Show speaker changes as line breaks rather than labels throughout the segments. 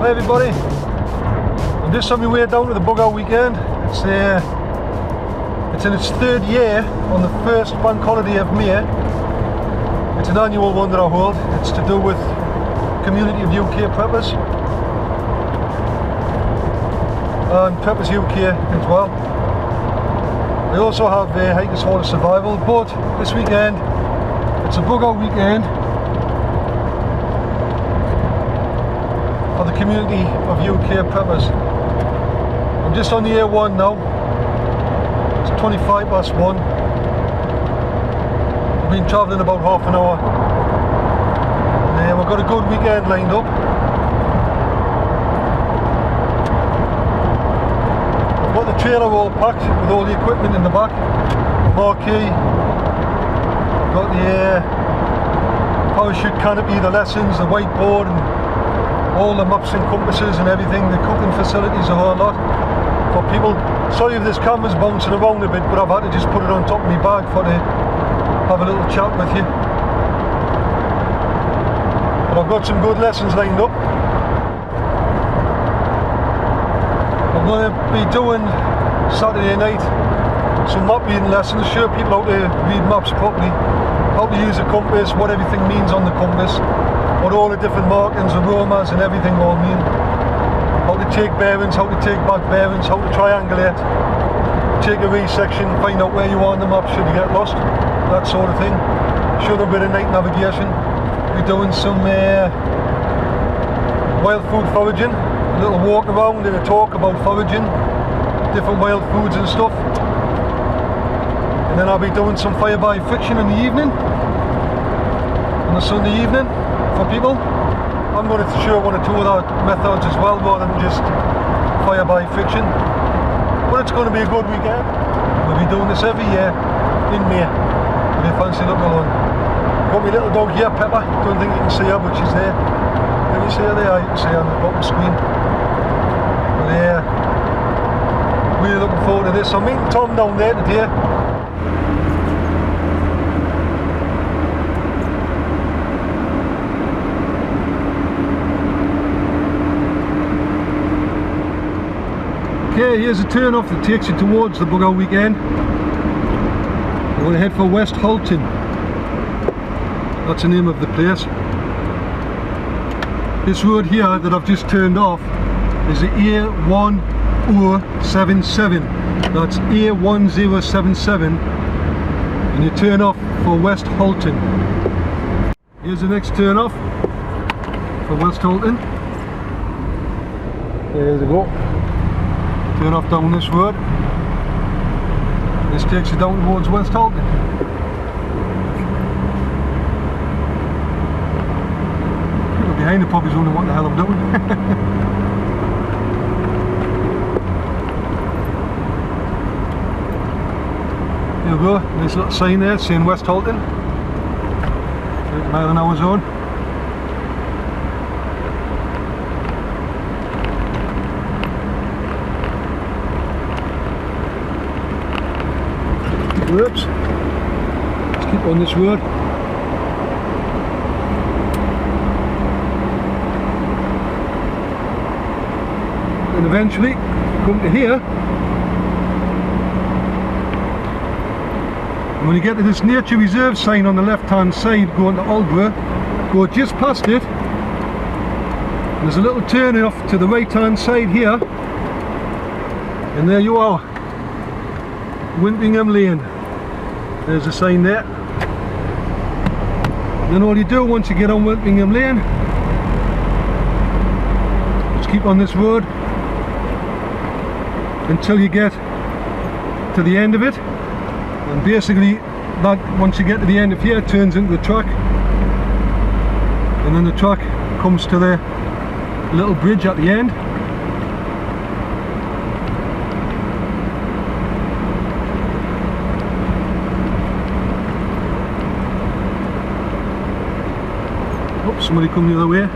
Hi everybody, I'm just on my way down to the bug out weekend. It's in its third year on the first bank holiday of May. It's an annual one that I hold. It's to do with community of UK preppers and Preppers UK as well. I also have hikers for survival, but this weekend it's a bug out weekend for the community of UK preppers. I'm just on the A1 now. It's 1:25. I've been travelling about half an hour. And we've got a good weekend lined up. I've got the trailer all packed with all the equipment in the back. Marquee. I've got the parachute canopy, the lessons, the whiteboard, and all the maps and compasses and everything, the cooking facilities, a whole lot for people. Sorry if this camera's bouncing around a bit, but I've had to just put it on top of my bag for to have a little chat with you. But I've got some good lessons lined up. I'm going to be doing Saturday night some map reading lessons, show people how to read maps properly, how to use a compass, what everything means on the compass, what all the different markings, aromas and everything all mean, how to take bearings, how to take back bearings, how to triangulate, take a resection, find out where you are on the map should you get lost, that sort of thing. Show them a bit of night navigation. We're doing some wild food foraging, a little walk around and a talk about foraging, different wild foods and stuff. And then I'll be doing some fire by friction in the evening, on a Sunday evening. For people, I'm going to show one or two other methods as well, rather than just fire by friction. But it's going to be a good weekend. We'll be doing this every year in May. If you fancy looking along. Got my little dog here, Pepper. Don't think you can see her, but she's there. Can you see her there? You can see her on the bottom screen. But really looking forward to this. I'm meeting Tom down there today. Okay, here's a turn off that takes you towards the bug out weekend. We're going to head for West Halton. That's the name of the place. This road here that I've just turned off is the A1077. That's A1077, and you turn off for West Halton. Here's the next turn off for West Halton. There you go. Turn off down this road. This takes you down towards West Halton. People behind the pub is wondering what the hell I'm doing. There we go, nice little sign there saying West Halton. 30 mile an hour zone. Whoops. Let's keep on this road. And eventually come to here. And when you get to this nature reserve sign on the left hand side going to Aldborough, go just past it. And there's a little turn off to the right hand side here. And there you are. Wintingham Lane. There's a sign there. And then all you do once you get on Wintingham Lane, just keep on this road until you get to the end of it. And basically, that once you get to the end of here, it turns into the track. And then the track comes to the little bridge at the end. Somebody come the other way.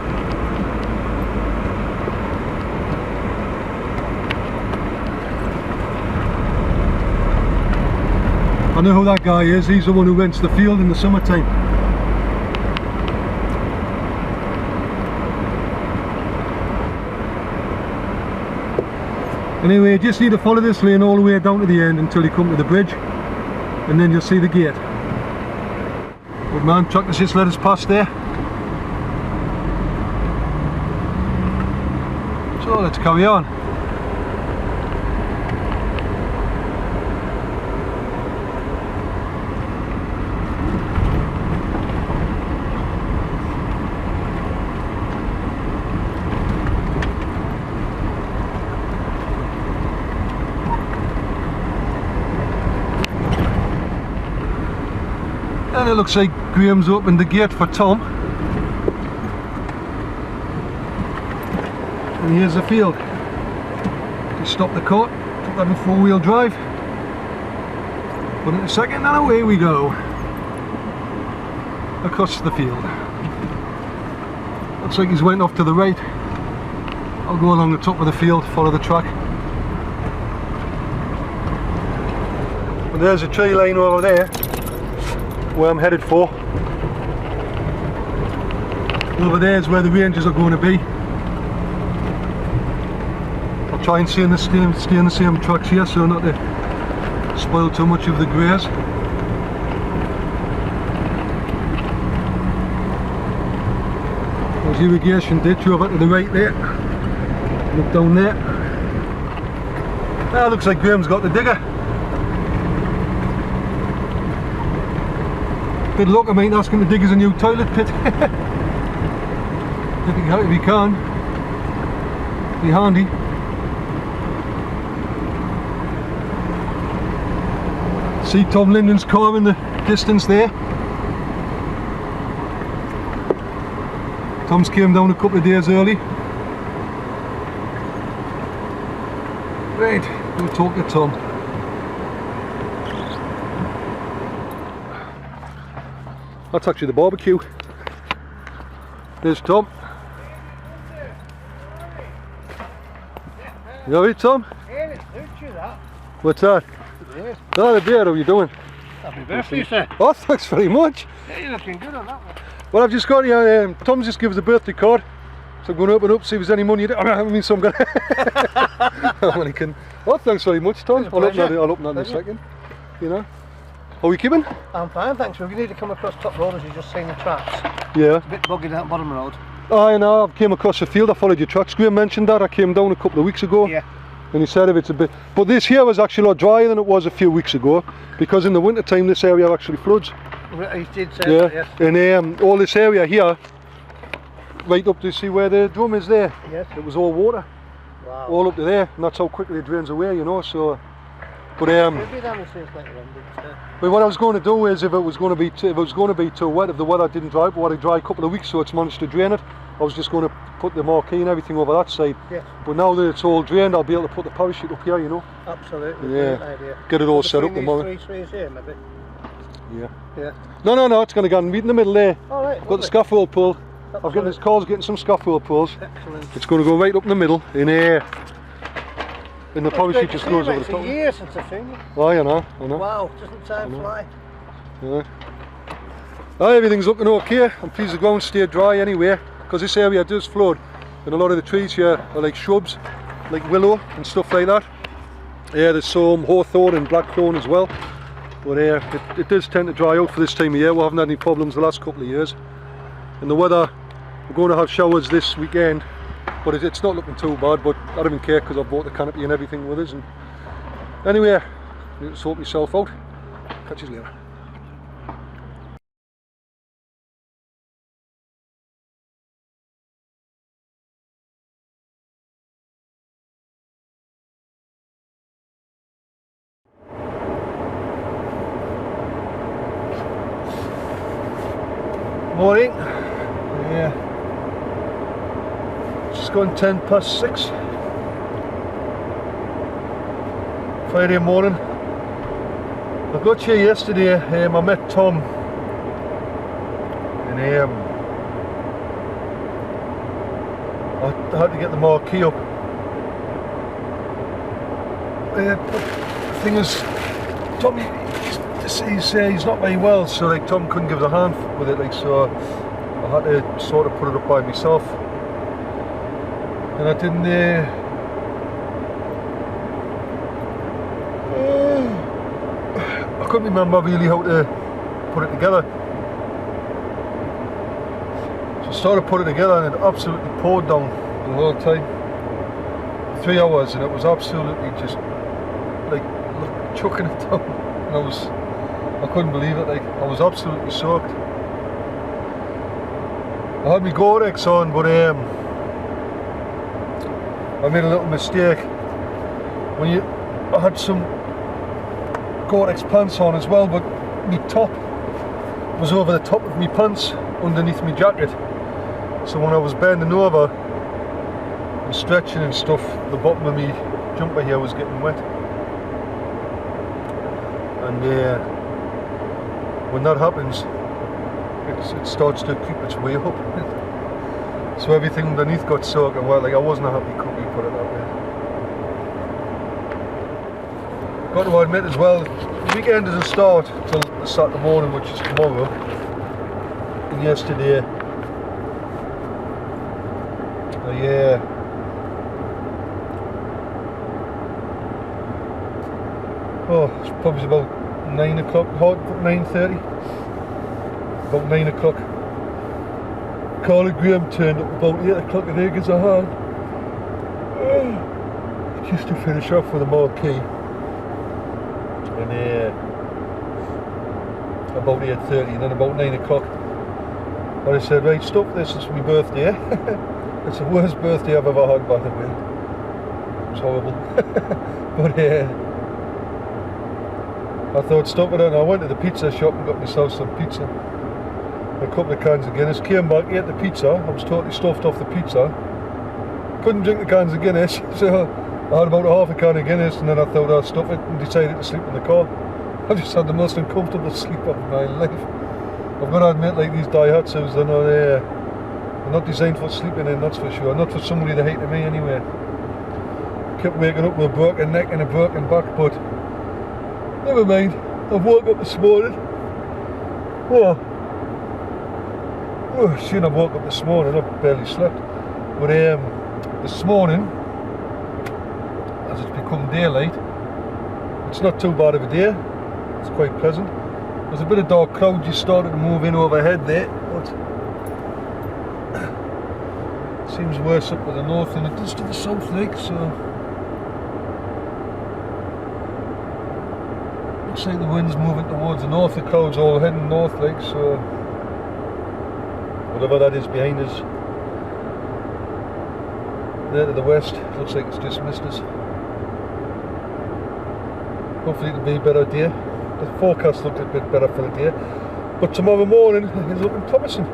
I know who that guy is. He's the one who rents the field in the summertime. Anyway, you just need to follow this lane all the way down to the end until you come to the bridge, and then you'll see the gate. Good man, truckers just let us pass there. So let's carry on. And it looks like Graham's opened the gate for Tom. And here's the field. Just stop the car, put that in 4-wheel drive, put it in a second, and away we go. Across the field. Looks like he's went off to the right. I'll go along the top of the field, follow the track. But there's a tree line over there, where I'm headed for. Over there is where the ranges are going to be. I'll try and stay in the same tracks here so not to spoil too much of the graze. There's irrigation ditch over to the right there. Look down there. That looks like Graham's got the digger. Good luck, I might ask him to dig us a new toilet pit. If he can. Be handy. See Tom Linden's car in the distance there. Tom's came down a couple of days early. Right, we'll talk to Tom. That's actually the barbecue. There's Tom. You alright, Tom?
Yeah, it's that.
What's that?
Yes.
Oh, the beer, how are you doing?
Happy birthday, sir.
Oh, thanks very much.
Yeah, you're looking good on that one.
Well, I've just got here, Tom's just given us a birthday card. So I'm going to open up, see if there's any money in it. I mean, so I'm going to... Oh, thanks very much, Tom. I'll open that in a second. You know. Are we keeping?
I'm fine, thanks. We need to come across top road as you've just seen the tracks.
Yeah.
It's a bit buggy down bottom road.
I know, I came across the field, I followed your tracks. Graham mentioned that, I came down a couple of weeks ago.
Yeah.
And he said if it's a bit... But this here was actually a lot drier than it was a few weeks ago, because in the winter time this area actually floods.
He did say that, yes.
And all this area here, right up to see where the drum is there.
Yes.
It was all water.
Wow.
All up to there, and that's how quickly it drains away, you know, so... But but what I was going to do is, if it was going to be too wet, if the weather didn't dry up, a dry couple of weeks, so it's managed to drain it, I was just going to put the marquee and everything over that side.
Yes.
But now that it's all drained, I'll be able to put the parachute up here, you know.
Absolutely.
Yeah.
Great idea.
Get it all set up tomorrow.
Three trees here, maybe.
Yeah.
Yeah.
No, it's going to go meet in the middle there.
All right.
I've got the scaffold pole. I've got this car's getting some scaffold poles.
Excellent.
It's going to go right up in the middle in here. And the parachute just goes over the top.
It's a year since I've seen you.
Oh, I know.
Wow, doesn't time fly?
Yeah. Oh, everything's looking okay. I'm pleased the ground stayed dry anyway, because this area does flood, and a lot of the trees here are like shrubs, like willow and stuff like that. Yeah, there's some hawthorn and blackthorn as well. But it does tend to dry out for this time of year. We haven't had any problems the last couple of years. And the weather, we're going to have showers this weekend, but it's not looking too bad. But I don't even care because I've bought the canopy and everything with us. And anyway, you need to sort myself out. Catch you later. Morning. Yeah. Just gone 6:10. Friday morning. I got here yesterday. I met Tom, and I had to get the marquee up. But the thing is, Tom, he's not very well, so like Tom couldn't give us a hand with it, like, so I had to sort of put it up by myself, and I didn't I couldn't remember really how to put it together. So I started putting it together and it absolutely poured down the whole time. 3 hours and it was absolutely just like chucking it down. And I couldn't believe it, like I was absolutely soaked. I had my Gore-Tex on, but I made a little mistake. I had some Gore-Tex pants on as well, but my top was over the top of my pants underneath my jacket. So when I was bending over and stretching and stuff, the bottom of my jumper here was getting wet. And when that happens, it starts to creep its way up. So everything underneath got soaked, and like I wasn't a happy cookie, put it that way. Got to admit as well, the weekend doesn't start till the Saturday morning, which is tomorrow. And yesterday, it's probably about 9 o'clock, 9:30. About 9 o'clock. Carly Graham turned up about 8 o'clock today because I had just to finish off with a marquee. And about 8:30, and then about 9 o'clock I said, right, stop this, it's my birthday. It's the worst birthday I've ever had, by the way. It's horrible. But I thought stop it, and I went to the pizza shop and got myself some pizza. A couple of cans of Guinness, came back, ate the pizza. I was totally stuffed off the pizza. Couldn't drink the cans of Guinness, so I had about half a can of Guinness, and then I thought I'll stuff it and decided to sleep in the car. I've just had the most uncomfortable sleep of my life. I've got to admit, like these Daihatsus, they're not designed for sleeping in, that's for sure. Not for somebody that hated me anyway. Kept waking up with a broken neck and a broken back, but never mind. I've woke up this morning. Shouldn't have woke up this morning, I've barely slept. But this morning, as it's become daylight, it's not too bad of a day. It's quite pleasant. There's a bit of dark cloud just started to move in overhead there, but it seems worse up to the north than it does to the south, like, so looks like the wind's moving towards the north, the clouds all heading north, like, so whatever that is behind us there to the west, looks like it's just missed us. Hopefully it'll be a better day. The forecast looked a bit better for the day, but tomorrow morning is looking promising.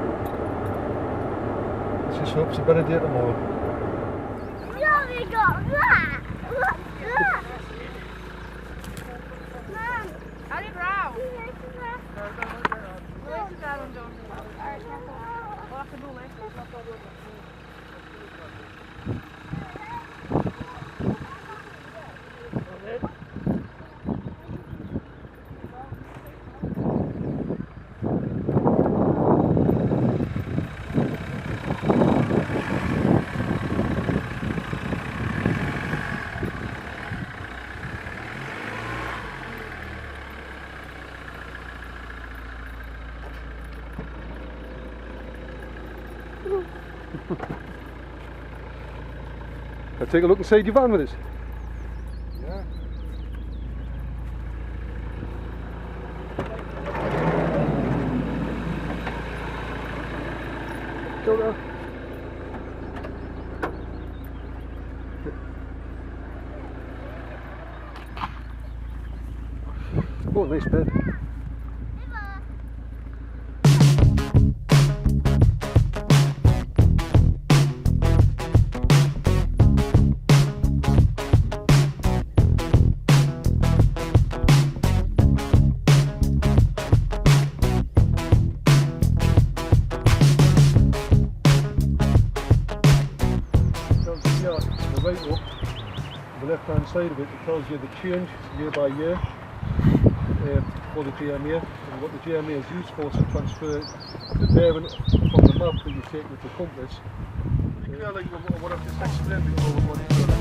Let's just hope it's a better day tomorrow.
Yeah, we got that. Look. Mom, how do you growl?
I'll take a look inside your van with us.
Yeah.
Go there. Oh, nice bed. Right up, the left hand side of it, it tells you the change year by year for the GMA, and what the GMA is used for is to transfer the bearing from the map that you take with the compass. Like what I've just explained before, what it's done.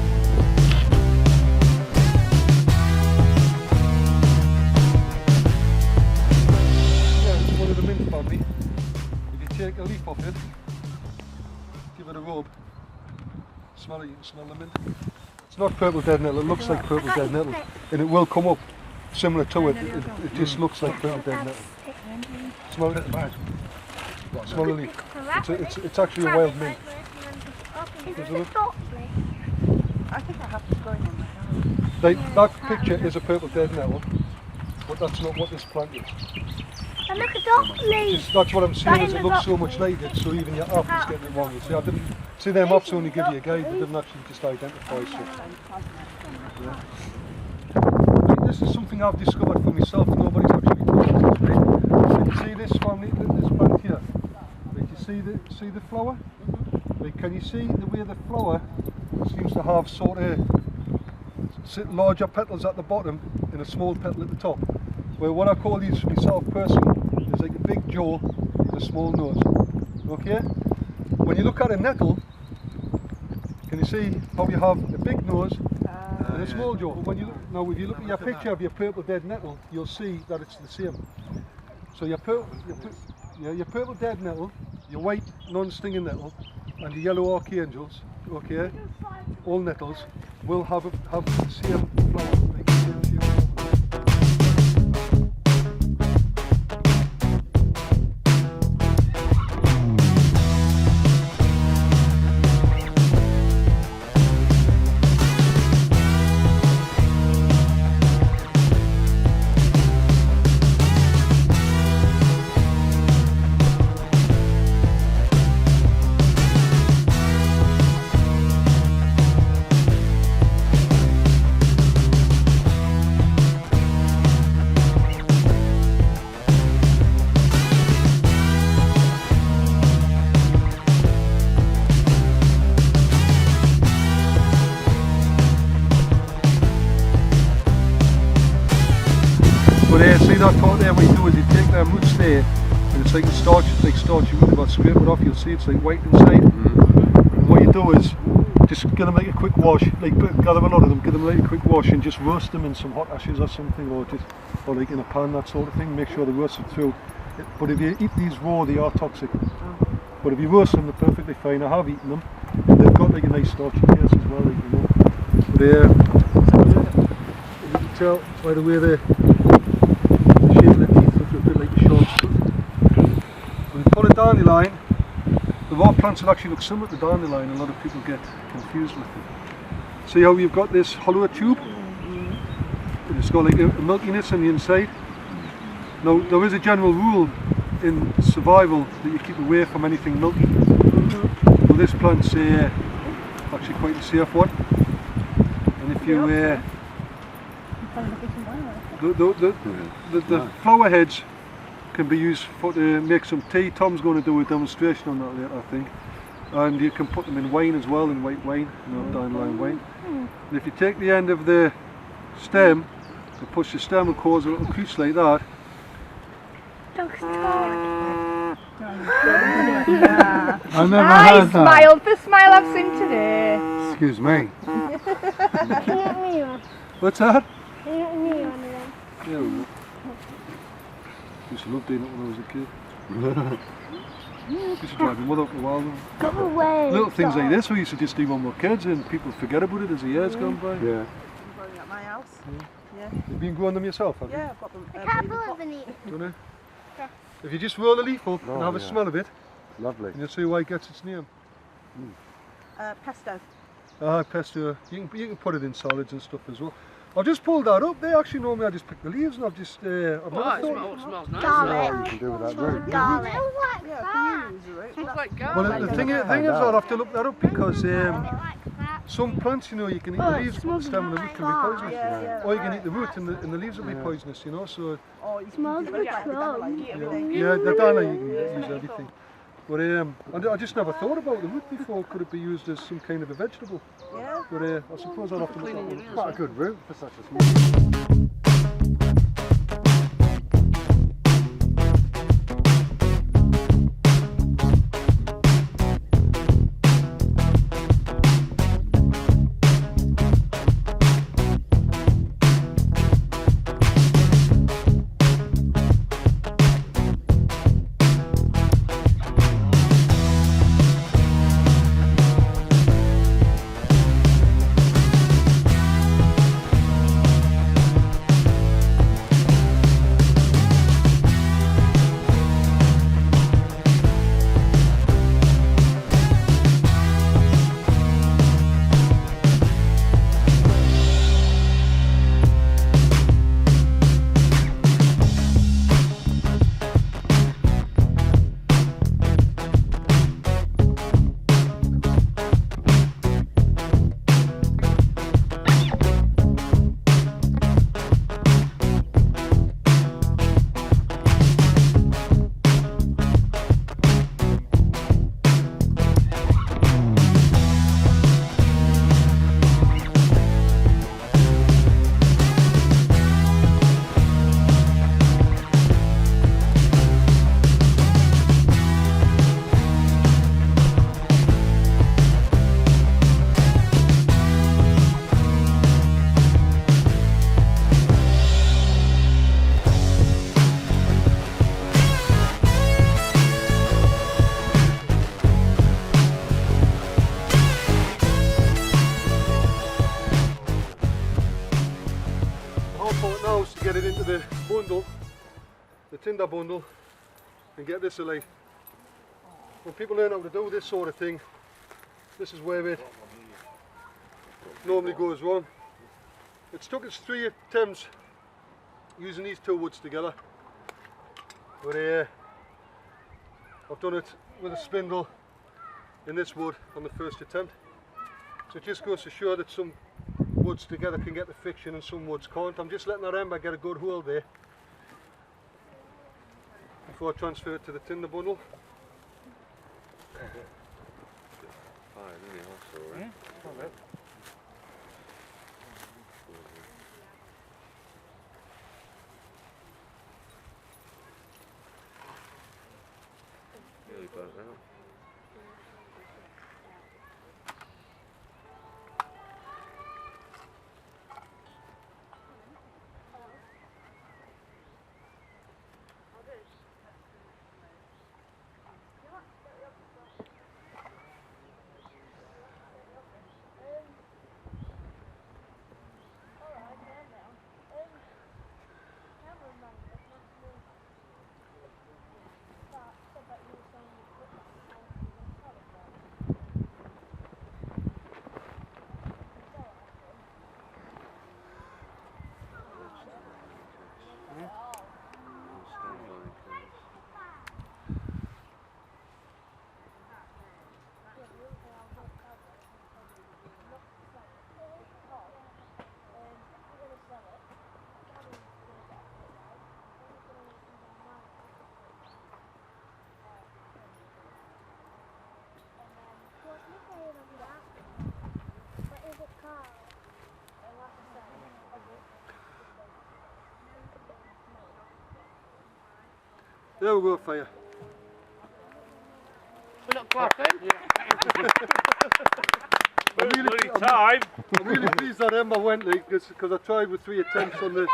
a leaf off it, give it a rub, smell it, you can smell the mint. It's not purple dead nettle, it looks like purple dead nettle, and it will come up similar to it. It just looks like purple dead nettle. Smell it. Smell the leaf. It's actually a wild mint.
Is it chocolate?
I think I have to go in on that.
That picture is a purple dead nettle, but that's not what this plant is.
And look at that leaf.
That's what I'm saying, is it looks so much like it, so even your app is getting it wrong. You see, I didn't see them apps only give you a guide, they didn't actually just identify stuff. Yeah. This is something I've discovered for myself, nobody's actually told me this, right? You see this family, this plant here? Like, you see the flower? Like, can you see the way the flower seems to have sort of larger petals at the bottom and a small petal at the top? Well, what I call these for myself personally is like a big jaw and a small nose. Okay? When you look at a nettle, can you see how you have a big nose and a small jaw? But when you look, now, if you look at your picture of your purple dead nettle, you'll see that it's the same. So your purple dead nettle, your white non-stinging nettle, and your yellow archangels, okay, all nettles will have the same flower. Like the same shape. See that part there, what you do is you take them roots there, and it's like a starch, you really got to scrape it off, you'll see it's like white inside. And what you do is, just get them like a quick wash, like gather a lot of them, get them like a quick wash and just roast them in some hot ashes or something, or like in a pan, that sort of thing, make sure they roast it through. But if you eat these raw, they are toxic. But if you roast them, they're perfectly fine. I have eaten them, and they've got like a nice starchy taste as well, like, you know. But you can tell by the way they shape of the teeth look a bit like a short stud. When you pull a dandelion, the raw plants will actually look similar to dandelion. A lot of people get confused with it. See how you've got this hollow tube? And it's got like a milkiness on the inside. Now there is a general rule in survival that you keep away from anything milky. Well, this plant's actually quite a safe one. And if you the flower heads can be used to make some tea. Tom's going to do a demonstration on that later, I think. And you can put them in wine as well, in white wine, you know, dandelion wine. And if you take the end of the stem and push the stem and cause a little crease like that.
I never heard that. Smile, the smile I've seen today.
Excuse me. What's that? Yeah, we used to love doing it when I was a kid. Used to drive my mother up the wild.
Go away.
Little things like this we used to just do when we were kids, and people forget about it as the years gone by.
I'm growing at my house. Yeah.
You've been growing them yourself, have you?
Yeah, I've got them.
I can't believe in it.
Don't you? If you just roll the leaf up and have a smell of it,
lovely.
and you'll see why it gets its name.
Pesto.
Pesto. You can put it in salads and stuff as well. I've just pulled that up. They actually normally I just pick the leaves, and I've just I've never thought.
It smells nice.
Garlic.
You can do with that root.
Garlic.
Smells like
Well, the thing is, I'll have to look that up because some plants, you know, you can eat the leaves, but the stem and the root can be poisonous. Or you can eat the root and the leaves will be poisonous, you know. So
Smells like
yeah, the dandelion you can use everything. But I just never thought about the root before. Could it be used as some kind of a vegetable?
Yeah.
But I suppose I'll have to look at one.
Quite a good root for such a small.
the bundle, the tinder bundle, and get this alight. When people learn how to do this sort of thing, this is where it normally goes wrong. It's took us 3 attempts using these 2 woods together, but I've done it with a spindle in this wood on the first attempt. So it just goes to show that some woods together can get the friction and some woods can't. I'm just letting that ember get a good hold there before I transfer it to the tinder bundle. There we go, fire.
We're not clapping.
I'm really pleased that ember went like this, because I tried with 3 attempts on the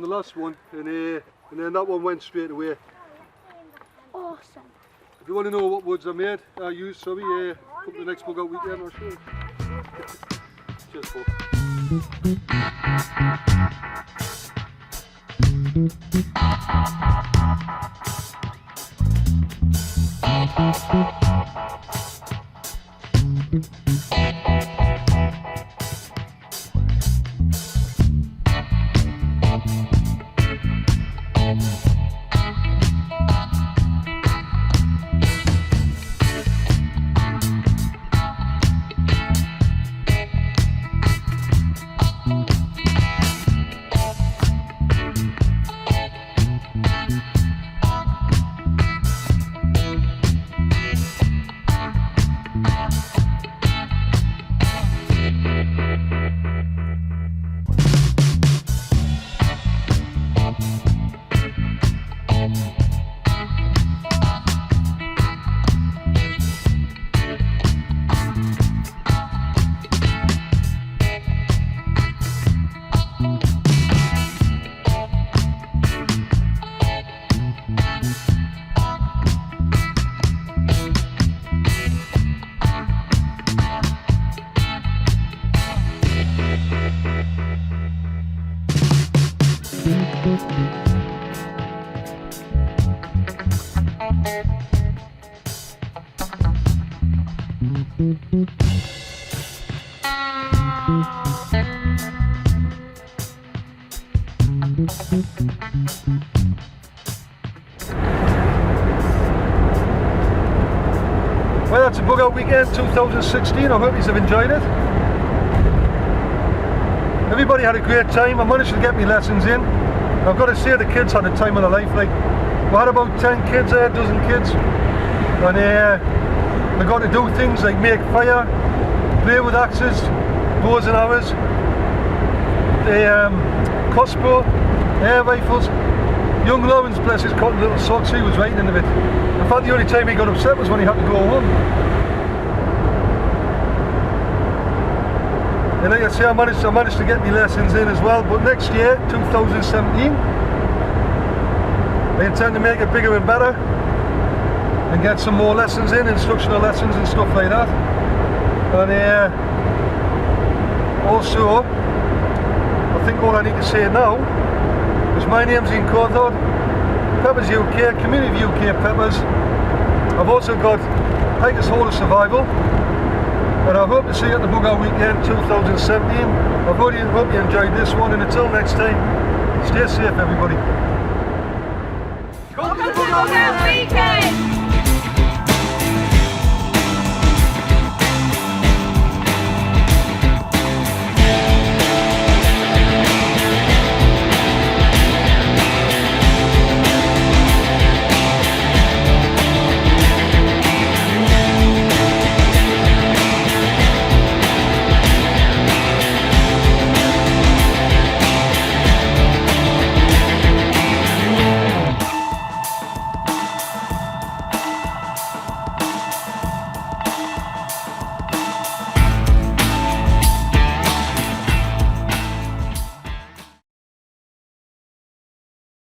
last one, and then that one went straight away.
Awesome.
If you want to know what woods I used, come to the next bug out weekend, I'll show you. Cheers, folks. Well, that's a bug out weekend 2016. I hope you have enjoyed it. Everybody had a great time. I managed to get my lessons in. I've got to say the kids had a time of their life. Like, we had about 10 kids there, a dozen kids, and they got to do things like make fire, play with axes, bows and arrows, crossbow, air rifles. Young Lawrence, bless his cotton little socks, he was right into it. In fact, the only time he got upset was when he had to go home. And like I say, I managed to get my lessons in as well, but next year, 2017, I intend to make it bigger and better and get some more lessons in, instructional lessons and stuff like that. And also, I think all I need to say now Because my name's Ian Cawthorne, Peppers UK, Community UK Peppers. I've also got Hikers Hall of Survival, and I hope to see you at the Bugger Weekend 2017. I really hope you enjoyed this one, and until next time, stay safe everybody.
Welcome to Bugger Weekend!